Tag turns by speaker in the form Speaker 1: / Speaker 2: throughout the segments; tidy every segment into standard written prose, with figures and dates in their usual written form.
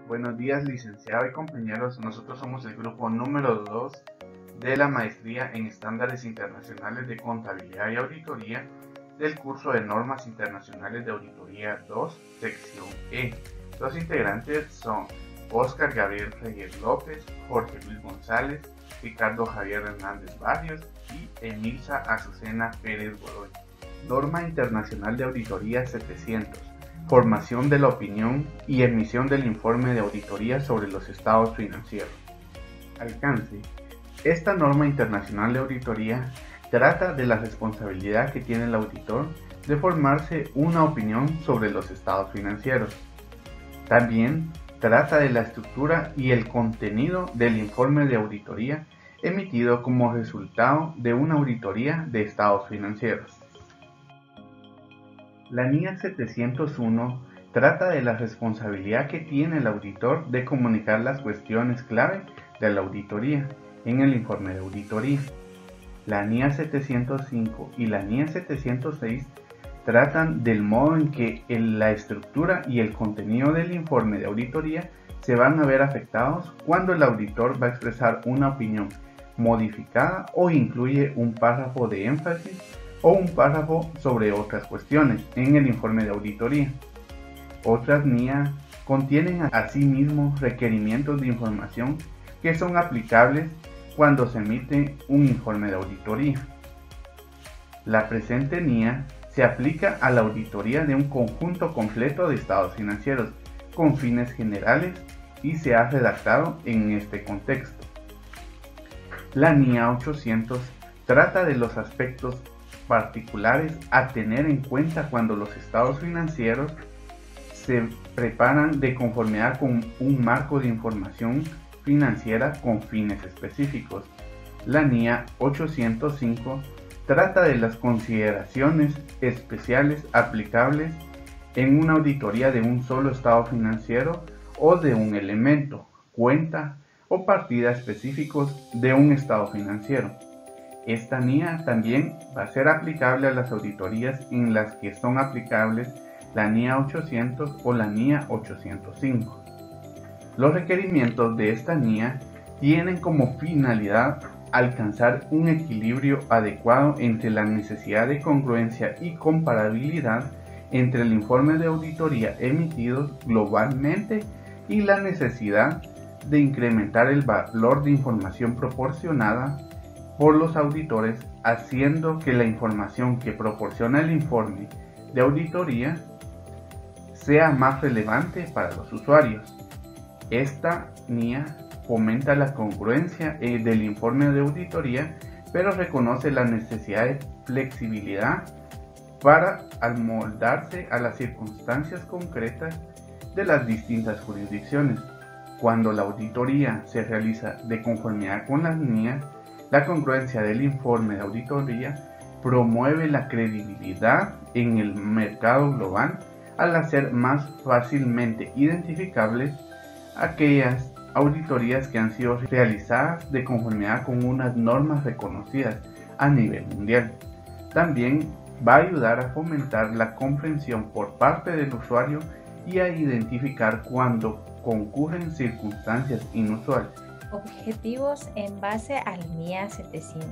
Speaker 1: Buenos días, licenciado y compañeros. Nosotros somos el grupo número 2 de la maestría en estándares internacionales de contabilidad y auditoría del curso de normas internacionales de auditoría 2, sección E. Los integrantes son Óscar Gabriel Reyes López, Jorge Luis González, Ricardo Javier Hernández Barrios y Emilza Azucena Pérez Godoy. Norma Internacional de Auditoría 700. Formación de la opinión y emisión del informe de auditoría sobre los estados financieros. Alcance. Esta norma internacional de auditoría trata de la responsabilidad que tiene el auditor de formarse una opinión sobre los estados financieros. También trata de la estructura y el contenido del informe de auditoría emitido como resultado de una auditoría de estados financieros. La NIA 701 trata de la responsabilidad que tiene el auditor de comunicar las cuestiones clave de la auditoría en el informe de auditoría. La NIA 705 y la NIA 706 tratan del modo en que la estructura y el contenido del informe de auditoría se van a ver afectados cuando el auditor va a expresar una opinión modificada o incluye un párrafo de énfasis o un párrafo sobre otras cuestiones en el informe de auditoría. Otras NIA contienen asimismo requerimientos de información que son aplicables cuando se emite un informe de auditoría. La presente NIA se aplica a la auditoría de un conjunto completo de estados financieros con fines generales y se ha redactado en este contexto. La NIA 800 trata de los aspectos particulares a tener en cuenta cuando los estados financieros se preparan de conformidad con un marco de información financiera con fines específicos. La NIA 805 trata de las consideraciones especiales aplicables en una auditoría de un solo estado financiero o de un elemento, cuenta o partida específicos de un estado financiero. Esta NIA también va a ser aplicable a las auditorías en las que son aplicables la NIA 800 o la NIA 805. Los requerimientos de esta NIA tienen como finalidad alcanzar un equilibrio adecuado entre la necesidad de congruencia y comparabilidad entre el informe de auditoría emitidos globalmente y la necesidad de incrementar el valor de información proporcionada por los auditores, haciendo que la información que proporciona el informe de auditoría sea más relevante para los usuarios. Esta NIA fomenta la congruencia del informe de auditoría, pero reconoce la necesidad de flexibilidad para amoldarse a las circunstancias concretas de las distintas jurisdicciones. Cuando la auditoría se realiza de conformidad con las NIA, la congruencia del informe de auditoría promueve la credibilidad en el mercado global al hacer más fácilmente identificables aquellas auditorías que han sido realizadas de conformidad con unas normas reconocidas a nivel mundial. También va a ayudar a fomentar la comprensión por parte del usuario y a identificar cuando concurren circunstancias inusuales.
Speaker 2: Objetivos en base al NIA 700.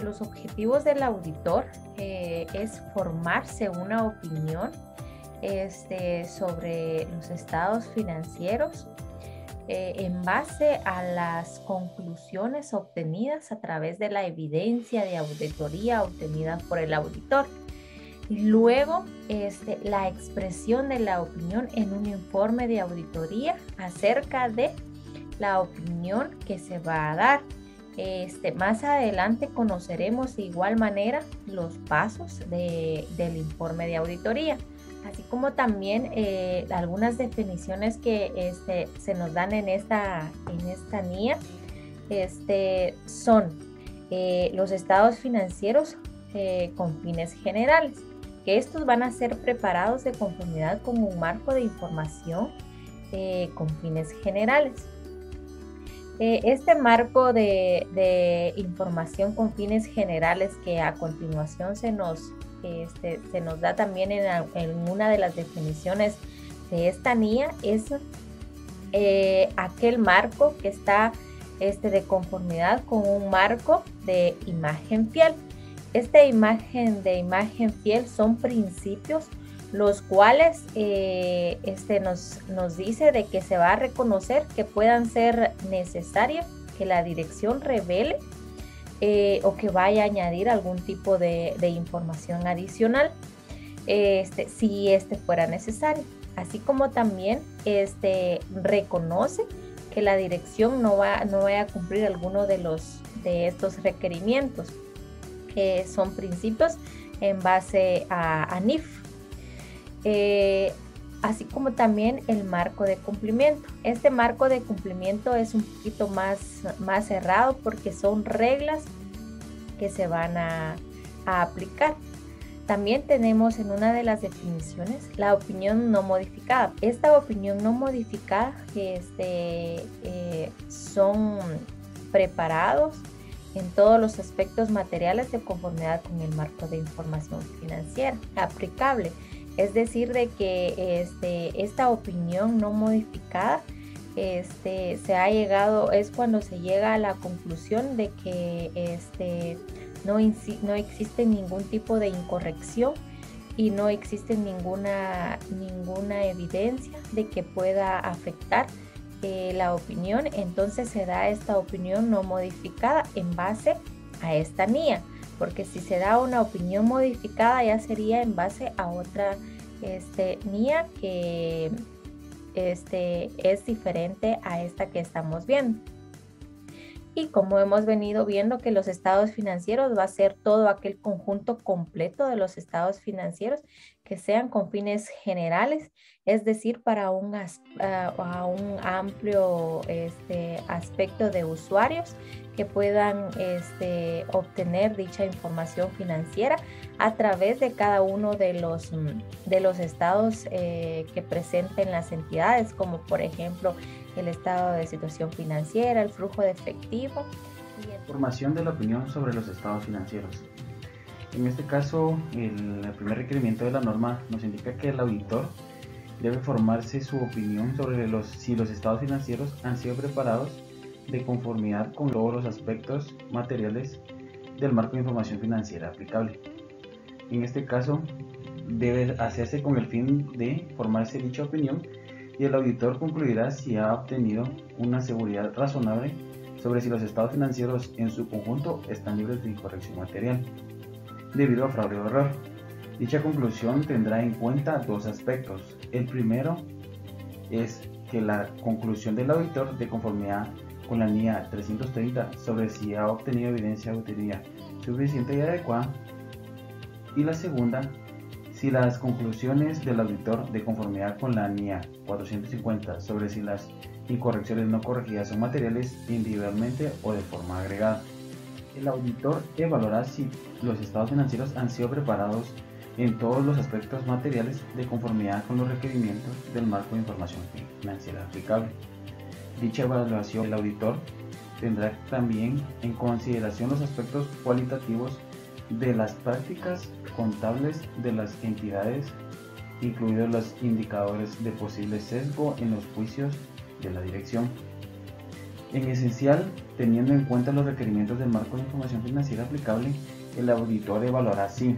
Speaker 2: Los objetivos del auditor es formarse una opinión sobre los estados financieros en base a las conclusiones obtenidas a través de la evidencia de auditoría obtenida por el auditor. Y luego la expresión de la opinión en un informe de auditoría acerca de la opinión que se va a dar. Más adelante conoceremos de igual manera los pasos del informe de auditoría, así como también algunas definiciones que se nos dan en esta NIA son los estados financieros con fines generales, que estos van a ser preparados de conformidad con un marco de información con fines generales. Este marco de información con fines generales que a continuación se nos da también en una de las definiciones de esta NIA es aquel marco que está de conformidad con un marco de imagen fiel. Imagen de imagen fiel son principios los cuales nos dice de que se va a reconocer que puedan ser necesarios que la dirección revele o que vaya a añadir algún tipo de información adicional si fuera necesario. Así como también reconoce que la dirección no vaya a cumplir alguno de estos requerimientos, que son principios en base a NIF. Así como también el marco de cumplimiento. Este marco de cumplimiento es un poquito más cerrado porque son reglas que se van a aplicar. También tenemos en una de las definiciones la opinión no modificada. Esta opinión no modificada son preparados en todos los aspectos materiales de conformidad con el marco de información financiera aplicable. Es decir, de que esta opinión no modificada se ha llegado, es cuando se llega a la conclusión de que no existe ningún tipo de incorrección y no existe ninguna evidencia de que pueda afectar la opinión. Entonces se da esta opinión no modificada en base a esta NIA, porque si se da una opinión modificada ya sería en base a otra NIA que es diferente a esta que estamos viendo. Y como hemos venido viendo que los estados financieros va a ser todo aquel conjunto completo de los estados financieros que sean con fines generales, es decir, para un amplio aspecto de usuarios que puedan obtener dicha información financiera a través de cada uno de los estados que presenten las entidades, como por ejemplo el estado de situación financiera, el flujo de efectivo.
Speaker 1: Formación de la opinión sobre los estados financieros. En este caso, el primer requerimiento de la norma nos indica que el auditor debe formarse su opinión sobre si los estados financieros han sido preparados de conformidad con todos los aspectos materiales del marco de información financiera aplicable. En este caso, debe hacerse con el fin de formarse dicha opinión y el auditor concluirá si ha obtenido una seguridad razonable sobre si los estados financieros en su conjunto están libres de incorrección material debido a fraude o error. Dicha conclusión tendrá en cuenta dos aspectos. El primero es que la conclusión del auditor de conformidad con la NIA 330 sobre si ha obtenido evidencia de auditoría suficiente y adecuada, y la segunda, si las conclusiones del auditor de conformidad con la NIA 450 sobre si las incorrecciones no corregidas son materiales individualmente o de forma agregada. El auditor evaluará si los estados financieros han sido preparados en todos los aspectos materiales de conformidad con los requerimientos del marco de información financiera aplicable. Dicha evaluación del auditor tendrá también en consideración los aspectos cualitativos de las prácticas contables de las entidades, incluidos los indicadores de posible sesgo en los juicios de la dirección. En esencial, teniendo en cuenta los requerimientos del marco de información financiera aplicable, el auditor evaluará si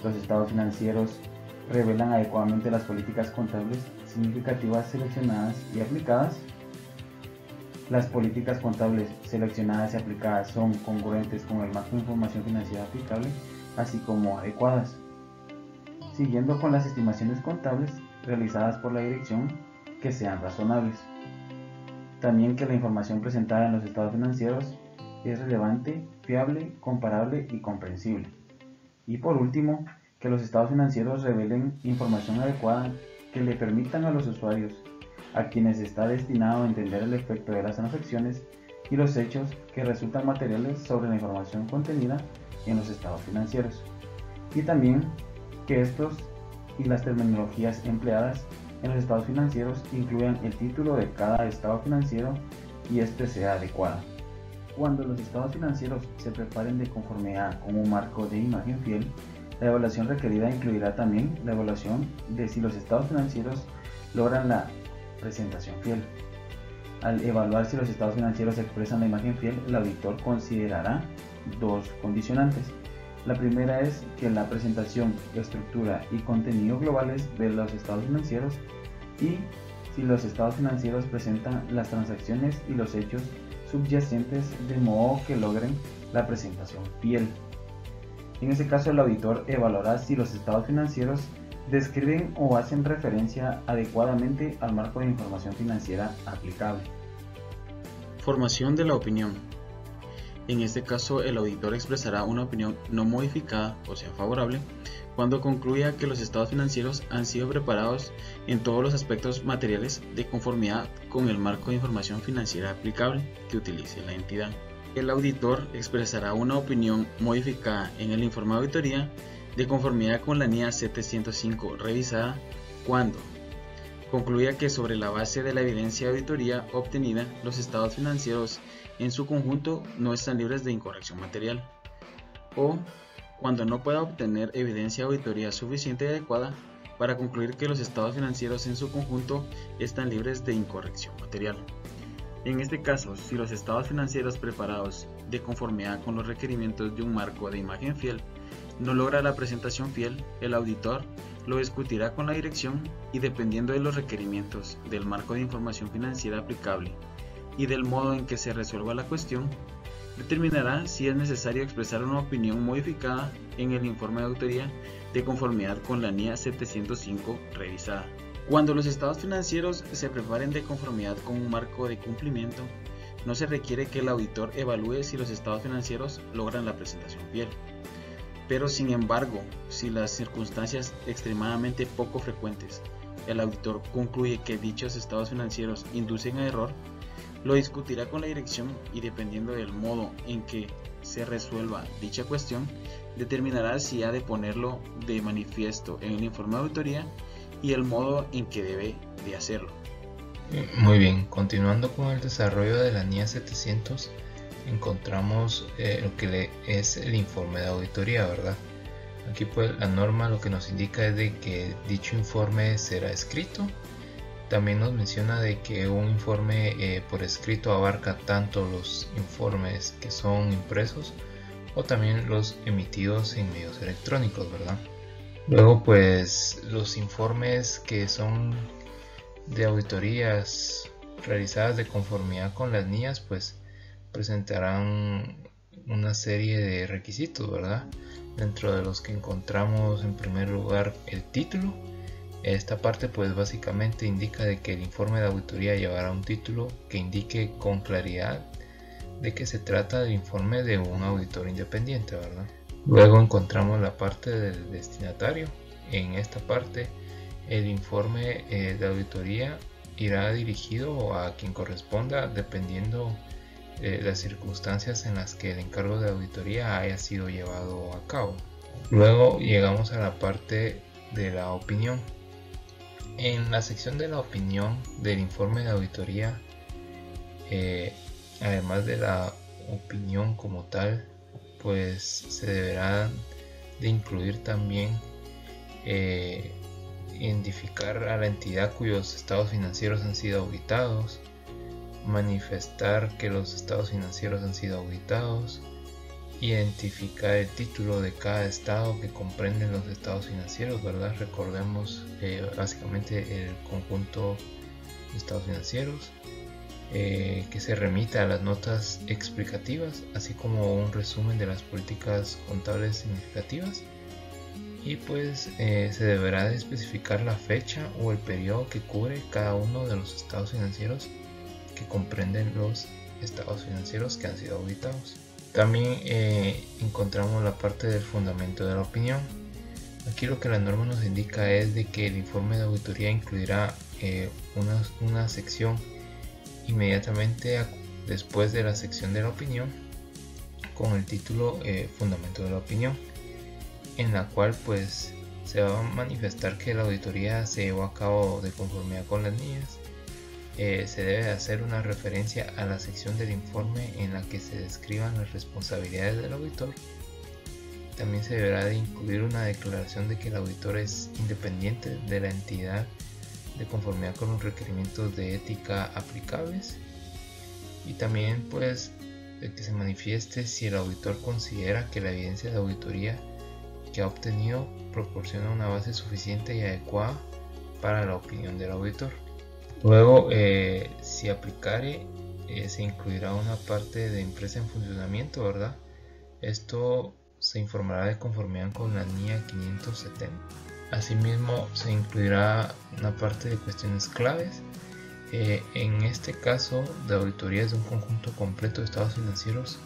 Speaker 1: los estados financieros revelan adecuadamente las políticas contables significativas seleccionadas y aplicadas. Las políticas contables seleccionadas y aplicadas son congruentes con el marco de información financiera aplicable, así como adecuadas, siguiendo con las estimaciones contables realizadas por la dirección que sean razonables. También que la información presentada en los estados financieros es relevante, fiable, comparable y comprensible. Y por último, que los estados financieros revelen información adecuada que le permitan a los usuarios a quienes está destinado a entender el efecto de las transacciones y los hechos que resultan materiales sobre la información contenida en los estados financieros. Y también que estos y las terminologías empleadas en los estados financieros incluyan el título de cada estado financiero y este sea adecuado. Cuando los estados financieros se preparen de conformidad con un marco de imagen fiel, la evaluación requerida incluirá también la evaluación de si los estados financieros logran la
Speaker 3: presentación fiel. Al evaluar si los estados financieros expresan la imagen fiel, el auditor considerará dos condicionantes. La primera es que la presentación, estructura y contenido globales de los estados financieros, y si los estados financieros presentan las transacciones y los hechos subyacentes de modo que logren la presentación fiel. En ese caso, el auditor evaluará si los estados financieros describen o hacen referencia adecuadamente al marco de información financiera aplicable.
Speaker 4: Formación de la opinión. En este caso, el auditor expresará una opinión no modificada, o sea, favorable, cuando concluya que los estados financieros han sido preparados en todos los aspectos materiales de conformidad con el marco de información financiera aplicable que utilice la entidad. El auditor expresará una opinión modificada en el informe de auditoría de conformidad con la NIA 705 revisada cuando concluya que sobre la base de la evidencia de auditoría obtenida, los estados financieros en su conjunto no están libres de incorrección material, o cuando no pueda obtener evidencia de auditoría suficiente y adecuada para concluir que los estados financieros en su conjunto están libres de incorrección material. En este caso, si los estados financieros preparados de conformidad con los requerimientos de un marco de imagen fiel no logra la presentación fiel, el auditor lo discutirá con la dirección y, dependiendo de los requerimientos del marco de información financiera aplicable y del modo en que se resuelva la cuestión, determinará si es necesario expresar una opinión modificada en el informe de auditoría de conformidad con la NIA 705 revisada. Cuando los estados financieros se preparen de conformidad con un marco de cumplimiento, no se requiere que el auditor evalúe si los estados financieros logran la presentación fiel. Pero sin embargo, si las circunstancias extremadamente poco frecuentes, el auditor concluye que dichos estados financieros inducen a error, lo discutirá con la dirección y, dependiendo del modo en que se resuelva dicha cuestión, determinará si ha de ponerlo de manifiesto en el informe de auditoría y el modo en que debe de hacerlo.
Speaker 5: Muy bien, continuando con el desarrollo de la NIA 700, encontramos lo que es el informe de auditoría, ¿verdad? Aquí pues la norma lo que nos indica es de que dicho informe será escrito. También nos menciona de que un informe por escrito abarca tanto los informes que son impresos o también los emitidos en medios electrónicos, ¿verdad? Luego pues los informes que son de auditorías realizadas de conformidad con las NIAs pues presentarán una serie de requisitos, ¿verdad? Dentro de los que encontramos en primer lugar el título. Esta parte pues básicamente indica de que el informe de auditoría llevará un título que indique con claridad de que se trata del informe de un auditor independiente, ¿verdad? Luego encontramos la parte del destinatario. En esta parte el informe de auditoría irá dirigido a quien corresponda dependiendo las circunstancias en las que el encargo de auditoría haya sido llevado a cabo. Luego llegamos a la parte de la opinión. En la sección de la opinión del informe de auditoría, además de la opinión como tal, pues se deberá de incluir también identificar a la entidad cuyos estados financieros han sido auditados, manifestar que los estados financieros han sido auditados, identificar el título de cada estado que comprenden los estados financieros, ¿verdad? Recordemos básicamente el conjunto de estados financieros, que se remita a las notas explicativas, así como un resumen de las políticas contables significativas, y pues se deberá de especificar la fecha o el periodo que cubre cada uno de los estados financieros que comprenden los estados financieros que han sido auditados. También encontramos la parte del fundamento de la opinión. Aquí lo que la norma nos indica es de que el informe de auditoría incluirá una sección inmediatamente después de la sección de la opinión con el título fundamento de la opinión, en la cual pues se va a manifestar que la auditoría se llevó a cabo de conformidad con las NIAs. Se debe hacer una referencia a la sección del informe en la que se describan las responsabilidades del auditor. También se deberá de incluir una declaración de que el auditor es independiente de la entidad de conformidad con los requerimientos de ética aplicables, y también pues de que se manifieste si el auditor considera que la evidencia de auditoría que ha obtenido proporciona una base suficiente y adecuada para la opinión del auditor. Luego, si aplicare, se incluirá una parte de empresa en funcionamiento, ¿verdad? Esto se informará de conformidad con la NIA 570. Asimismo, se incluirá una parte de cuestiones claves. En este caso, de auditorías de un conjunto completo de estados financieros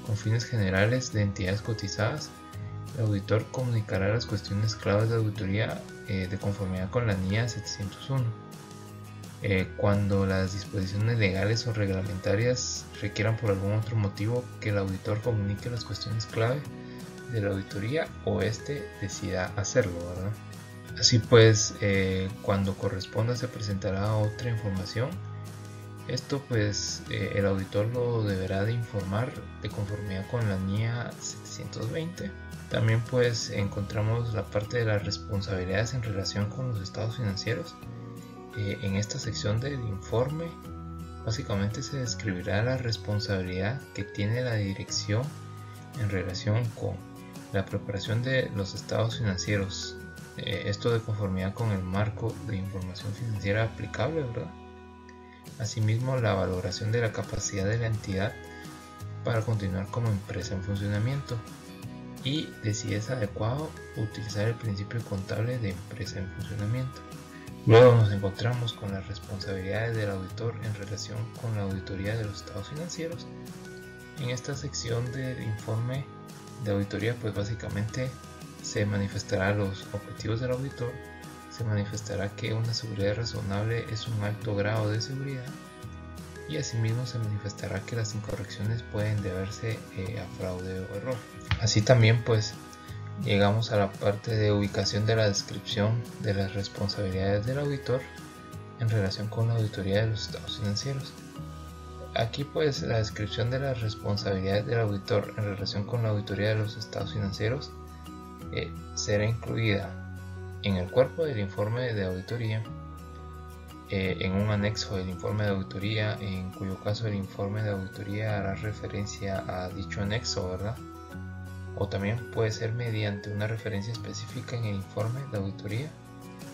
Speaker 5: con fines generales de entidades cotizadas, el auditor comunicará las cuestiones claves de auditoría de conformidad con la NIA 701. Cuando las disposiciones legales o reglamentarias requieran por algún otro motivo que el auditor comunique las cuestiones clave de la auditoría o decida hacerlo, ¿verdad? Así pues, cuando corresponda se presentará otra información. Esto pues el auditor lo deberá de informar de conformidad con la NIA 720. También pues encontramos la parte de las responsabilidades en relación con los estados financieros. En esta sección del informe básicamente se describirá la responsabilidad que tiene la dirección en relación con la preparación de los estados financieros, esto de conformidad con el marco de información financiera aplicable, ¿verdad? Asimismo, la valoración de la capacidad de la entidad para continuar como empresa en funcionamiento y de si es adecuado utilizar el principio contable de empresa en funcionamiento. Luego nos encontramos con las responsabilidades del auditor en relación con la auditoría de los estados financieros. En esta sección del informe de auditoría pues básicamente se manifestará los objetivos del auditor, se manifestará que una seguridad razonable es un alto grado de seguridad y asimismo se manifestará que las incorrecciones pueden deberse a fraude o error. Así también pues llegamos a la parte de ubicación de la descripción de las responsabilidades del auditor en relación con la auditoría de los estados financieros. Aquí pues la descripción de las responsabilidades del auditor en relación con la auditoría de los estados financieros será incluida en el cuerpo del informe de auditoría, en un anexo del informe de auditoría, en cuyo caso el informe de auditoría hará referencia a dicho anexo, ¿verdad? O también puede ser mediante una referencia específica en el informe de auditoría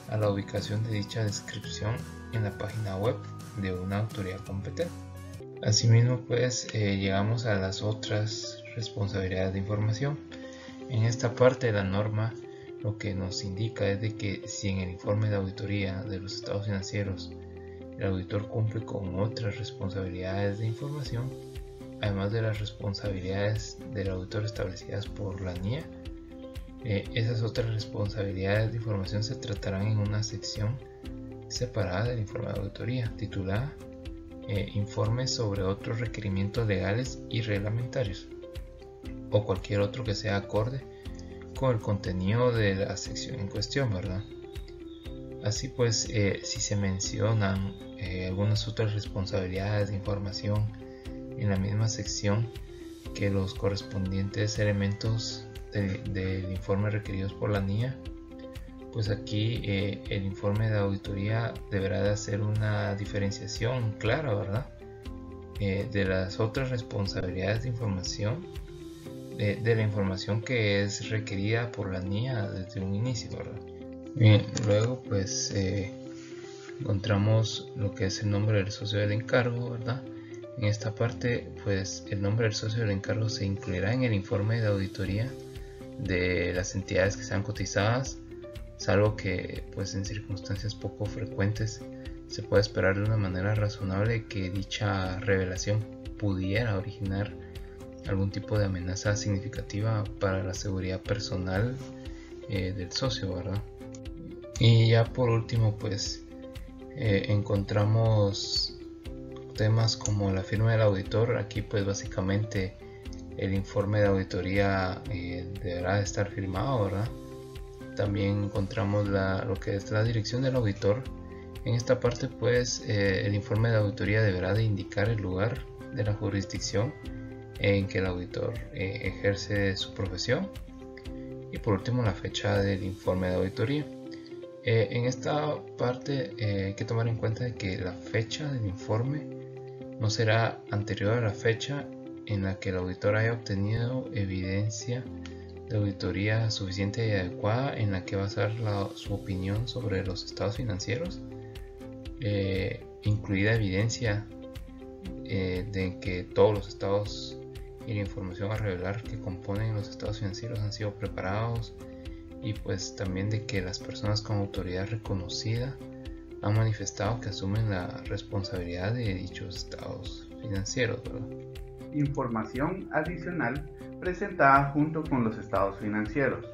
Speaker 5: a la ubicación de dicha descripción en la página web de una autoridad competente. Asimismo pues llegamos a las otras responsabilidades de información. En esta parte de la norma lo que nos indica es de que si en el informe de auditoría de los estados financieros el auditor cumple con otras responsabilidades de información, además de las responsabilidades del auditor establecidas por la NIA, esas otras responsabilidades de información se tratarán en una sección separada del informe de auditoría titulada Informes sobre otros requerimientos legales y reglamentarios, o cualquier otro que sea acorde con el contenido de la sección en cuestión, ¿verdad? Así pues, si se mencionan algunas otras responsabilidades de información en la misma sección que los correspondientes elementos del informe requeridos por la NIA, pues aquí el informe de auditoría deberá de hacer una diferenciación clara, ¿verdad? De las otras responsabilidades de información, de la información que es requerida por la NIA desde un inicio, ¿verdad? Bien, luego pues encontramos lo que es el nombre del socio del encargo, ¿verdad? En esta parte pues el nombre del socio del encargo se incluirá en el informe de auditoría de las entidades que sean cotizadas, salvo que pues en circunstancias poco frecuentes se puede esperar de una manera razonable que dicha revelación pudiera originar algún tipo de amenaza significativa para la seguridad personal del socio, ¿verdad? Y ya por último pues encontramos temas como la firma del auditor. Aquí pues básicamente el informe de auditoría deberá de estar firmado, ¿verdad? También encontramos lo que es la dirección del auditor. En esta parte pues el informe de auditoría deberá de indicar el lugar de la jurisdicción en que el auditor ejerce su profesión, y por último la fecha del informe de auditoría. En esta parte hay que tomar en cuenta que la fecha del informe no será anterior a la fecha en la que el auditor haya obtenido evidencia de auditoría suficiente y adecuada en la que basar su opinión sobre los estados financieros, incluida evidencia de que todos los estados y la información a revelar que componen los estados financieros han sido preparados, y pues también de que las personas con autoridad reconocida han manifestado que asumen la responsabilidad de dichos estados financieros, ¿verdad?
Speaker 1: Información adicional presentada junto con los estados financieros.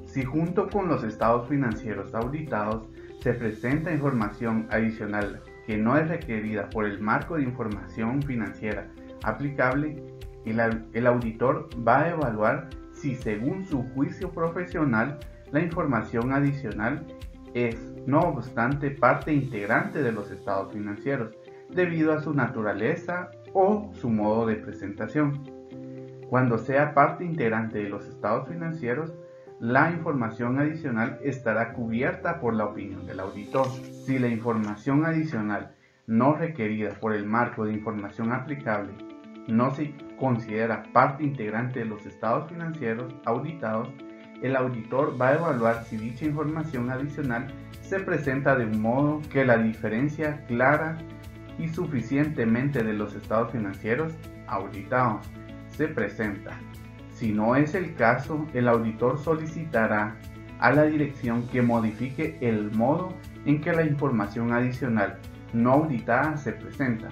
Speaker 1: Si junto con los estados financieros auditados se presenta información adicional que no es requerida por el marco de información financiera aplicable, el auditor va a evaluar si, según su juicio profesional, la información adicional es, no obstante, parte integrante de los estados financieros, debido a su naturaleza o su modo de presentación. Cuando sea parte integrante de los estados financieros, la información adicional estará cubierta por la opinión del auditor. Si la información adicional no requerida por el marco de información aplicable no se considera parte integrante de los estados financieros auditados, el auditor va a evaluar si dicha información adicional se presenta de un modo que la diferencia clara y suficientemente de los estados financieros auditados se presenta. Si no es el caso, el auditor solicitará a la dirección que modifique el modo en que la información adicional no auditada se presenta.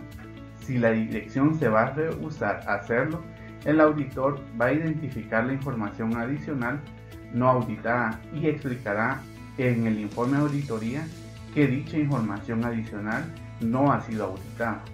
Speaker 1: Si la dirección se va a rehusar a hacerlo, el auditor va a identificar la información adicional no auditada y explicará en el informe de auditoría que dicha información adicional no ha sido auditada.